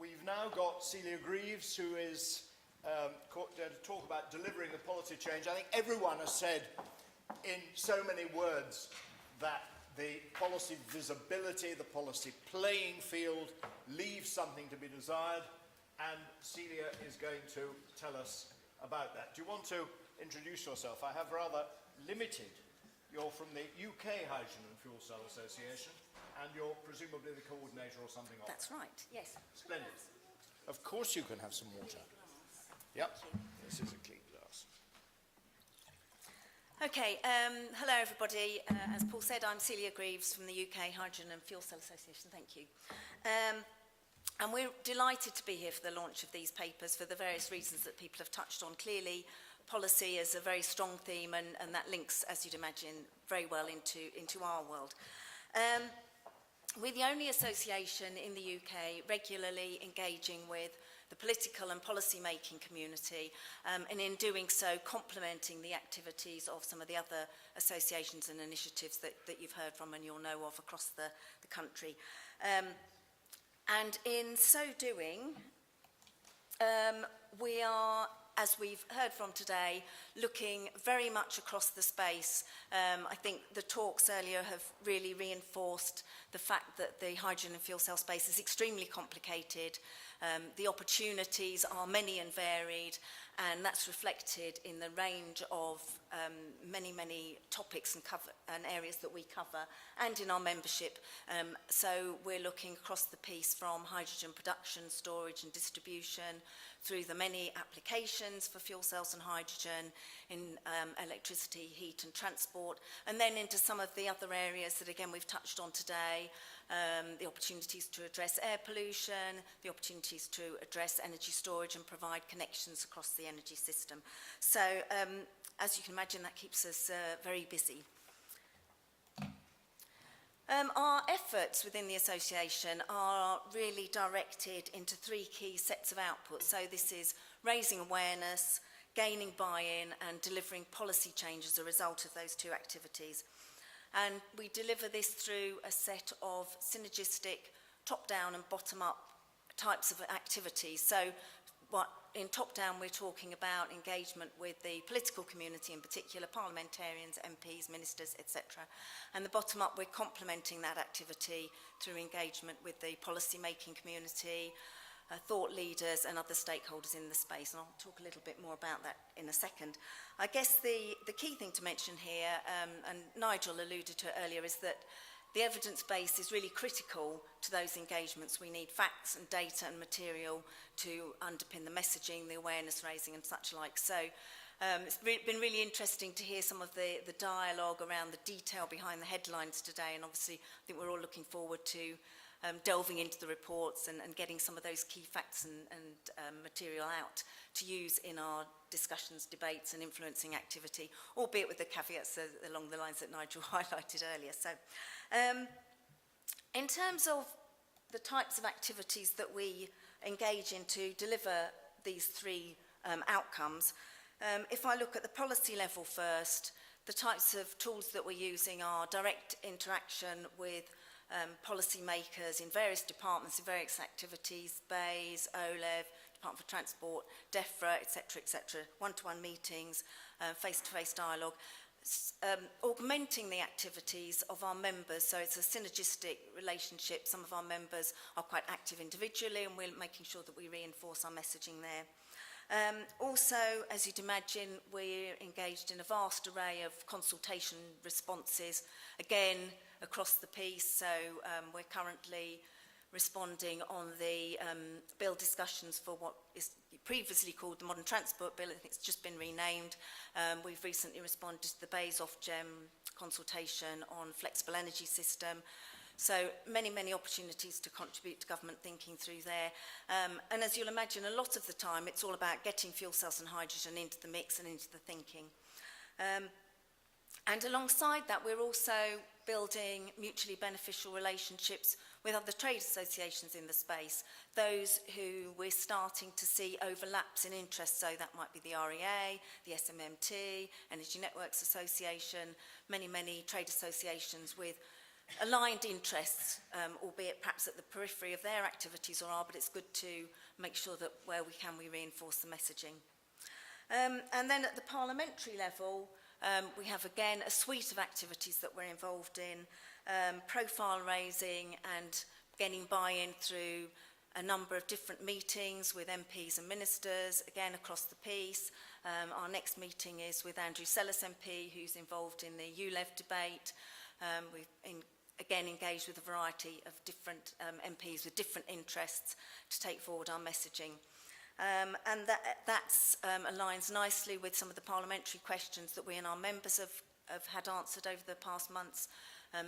We've now got Celia Greaves, who is going to talk about delivering the policy change. I think everyone has said in so many words that the policy visibility, the policy playing field leaves something to be desired, and Celia is going to tell us about that. Do you want to introduce yourself? I have rather limited. You're from the UK Hydrogen and Fuel Cell Association, and you're presumably the coordinator or something of That's right, yes. Splendid. Of course you can have some water. Yep, this is a clean glass. Okay, hello everybody. As Paul said, I'm Celia Greaves from the UK Hydrogen and Fuel Cell Association. Thank you. And we're delighted to be here for the launch of these papers for the various reasons that people have touched on. Clearly, policy is a very strong theme, and that links, as you'd imagine, very well into our world. We're the only association in the UK regularly engaging with the political and policy-making community, and in doing so, complementing the activities of some of the other associations and initiatives that you've heard from and you'll know of across the country. And in so doing, we are, as we've heard from today, looking very much across the space. I think the talks earlier have really reinforced the fact that the hydrogen and fuel cell space is extremely complicated. The opportunities are many and varied, and that's reflected in the range of many topics and areas that we cover, and in our membership. So we're looking across the piece from hydrogen production, storage and distribution, through the many applications for fuel cells and hydrogen in electricity, heat and transport, and then into some of the other areas that again we've touched on today, the opportunities to address air pollution, the opportunities to address energy storage and provide connections across the energy system. So as you can imagine, that keeps us very busy. Our efforts within the association are really directed into three key sets of outputs. So this is raising awareness, gaining buy-in and delivering policy change as a result of those two activities. And we deliver this through a set of synergistic top-down and bottom-up types of activities. So in top-down, we're talking about engagement with the political community, in particular parliamentarians, MPs, ministers, etc. And the bottom-up, we're complementing that activity through engagement with the policy-making community, thought leaders and other stakeholders in the space. And I'll talk a little bit more about that in a second. I guess the key thing to mention here, and Nigel alluded to it earlier, is that the evidence base is really critical to those engagements. We need facts and data and material to underpin the messaging, the awareness raising and such like. So it's been really interesting to hear some of the dialogue around the detail behind the headlines today, and obviously I think we're all looking forward to delving into the reports and getting some of those key facts and material out to use in our discussions, debates and influencing activity, albeit with the caveats along the lines that Nigel highlighted earlier. So in terms of the types of activities that we engage in to deliver these three outcomes, if I look at the policy level first, the types of tools that we're using are direct interaction with policymakers in various departments, in various activities, BEIS, OLEV, Department for Transport, DEFRA, etc., one-to-one meetings, face-to-face dialogue, augmenting the activities of our members. So it's a synergistic relationship. Some of our members are quite active individually, and we're making sure that we reinforce our messaging there. Also, as you'd imagine, we're engaged in a vast array of consultation responses, again, across the piece. So we're currently responding on the bill discussions for what is previously called the Modern Transport Bill. I think it's just been renamed. We've recently responded to the BEIS Ofgem consultation on flexible energy system. So many opportunities to contribute to government thinking through there. And as you'll imagine, a lot of the time it's all about getting fuel cells and hydrogen into the mix and into the thinking. And alongside that, we're also building mutually beneficial relationships with other trade associations in the space, those who we're starting to see overlaps in interest. So that might be the REA, the SMMT, Energy Networks Association, many trade associations with aligned interests, albeit perhaps at the periphery of their activities or are, but it's good to make sure that where we can, we reinforce the messaging. And then at the parliamentary level, we have again a suite of activities that we're involved in, profile raising and getting buy-in through a number of different meetings with MPs and ministers, again across the piece. Our next meeting is with Andrew Sellis MP, who's involved in the ULEV debate. We've again engaged with a variety of different MPs with different interests to take forward our messaging. And that aligns nicely with some of the parliamentary questions that we and our members have had answered over the past months.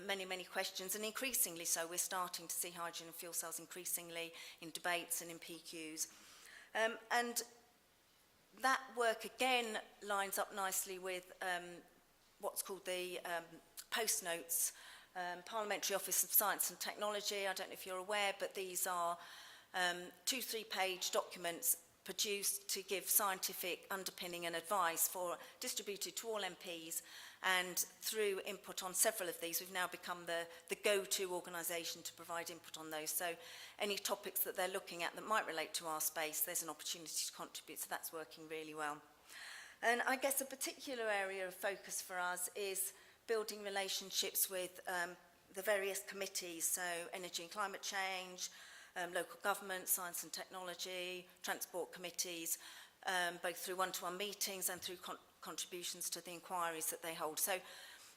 Many questions, and increasingly so, we're starting to see hydrogen and fuel cells increasingly in debates and in PQs. And that work again lines up nicely with what's called the post notes, Parliamentary Office of Science and Technology. I don't know if you're aware, but these are 2-3 page documents produced to give scientific underpinning and advice distributed to all MPs, and through input on several of these, we've now become the go-to organisation to provide input on those. So any topics that they're looking at that might relate to our space, there's an opportunity to contribute, so that's working really well. And I guess a particular area of focus for us is building relationships with the various committees, so energy and climate change, local government, science and technology, transport committees, both through one-to-one meetings and through contributions to the inquiries that they hold. So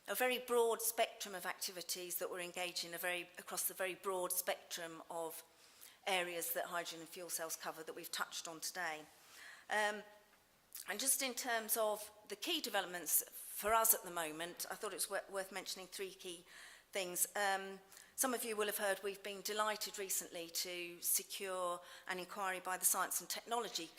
a very broad spectrum of activities that we're engaged in across the very broad spectrum of areas that hydrogen and fuel cells cover that we've touched on today. And just in terms of the key developments for us at the moment, I thought it was worth mentioning 3 key things. Some of you will have heard we've been delighted recently to secure an inquiry by the Science and Technology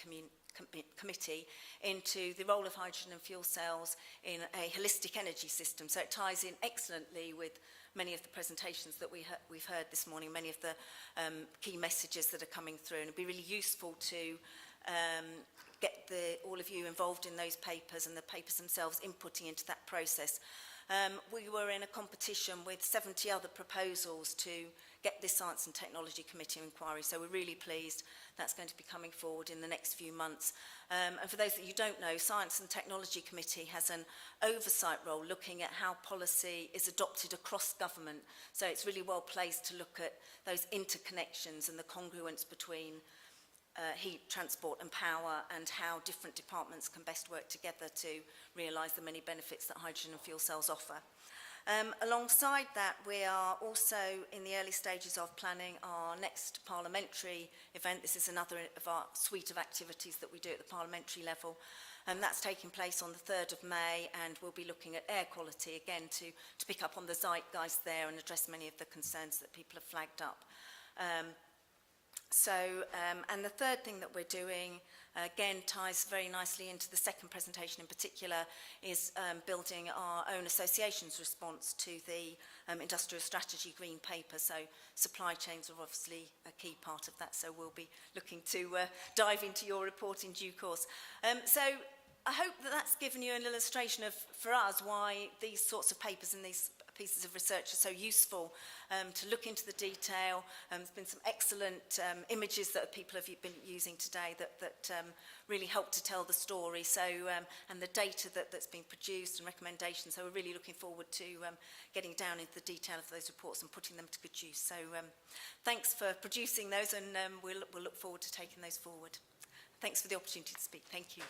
Committee into the role of hydrogen and fuel cells in a holistic energy system. So it ties in excellently with many of the presentations that we've heard this morning, many of the key messages that are coming through, and it'd be really useful to get all of you involved in those papers and the papers themselves inputting into that process. We were in a competition with 70 other proposals to get this Science and Technology Committee inquiry, so we're really pleased that's going to be coming forward in the next few months. And for those that you don't know, Science and Technology Committee has an oversight role looking at how policy is adopted across government, so it's really well placed to look at those interconnections and the congruence between heat, transport and power, and how different departments can best work together to realise the many benefits that hydrogen and fuel cells offer. Alongside that, we are also in the early stages of planning our next parliamentary event. This is another of our suite of activities that we do at the parliamentary level, and that's taking place on the 3rd of May, and we'll be looking at air quality again to pick up on the zeitgeist there and address many of the concerns that people have flagged up. And the third thing that we're doing, again, ties very nicely into the second presentation in particular, is building our own association's response to the Industrial Strategy Green Paper. So supply chains are obviously a key part of that, so we'll be looking to dive into your report in due course. So I hope that that's given you an illustration of, for us, why these sorts of papers and these pieces of research are so useful, to look into the detail. There's been some excellent images that people have been using today that really help to tell the story. So, and the data that's been produced and recommendations. So we're really looking forward to getting down into the detail of those reports and putting them to good use. So thanks for producing those, and we'll look forward to taking those forward. Thanks for the opportunity to speak. Thank you.